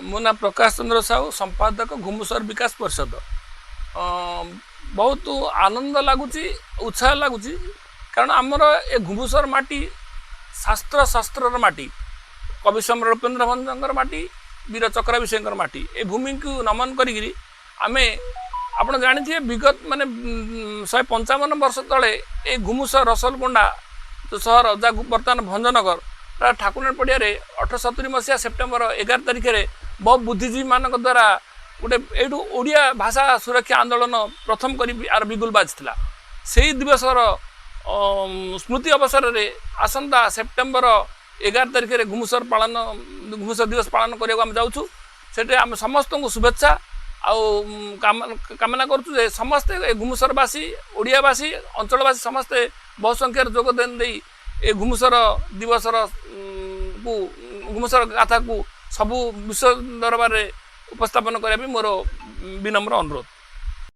मो ना प्रकाश चंद्र साहू संपादक घुमुसर विकास परिषद। बहुत आनंद लगुच उत्साह लगुच कारण आमर ए घुमुसर माटी शास्त्र शास्त्र माटी कवि सम्राट उपेन्द्र भंजर माटी वीर चक्र विषय माटी ए भूमि को नमन करी आमे आप जानी विगत माने 155 वर्ष तले ए घुमुसर रसलगोंडा जो सहर जहाँ बर्तमान भंजनगर ठाकुर पड़िया 1870 मसीहा सेप्टेम्बर 11 तारिख में बहुत बुद्धिजीवी मान द्वारा गोटे यू ओडिया भाषा सुरक्षा आंदोलन प्रथम कर बिगुल बाजिला से दिवसर स्मृति अवसर में आसंता सेप्टेम्बर 11 तारिख में घुमुसर दिवस पालन करने आम जाऊँ से आम समस्त को शुभेच्छा कामना करुँ समस्ते घुमुसरवासी ओडियावासी अंचलवासी समस्ते बहु संख्यार योगदान दे ए घुमुसर दिवसर को घुमुसर गाथा को सबू विश्व दरबार उपस्थापन करने मोर विनम्र अनुरोध।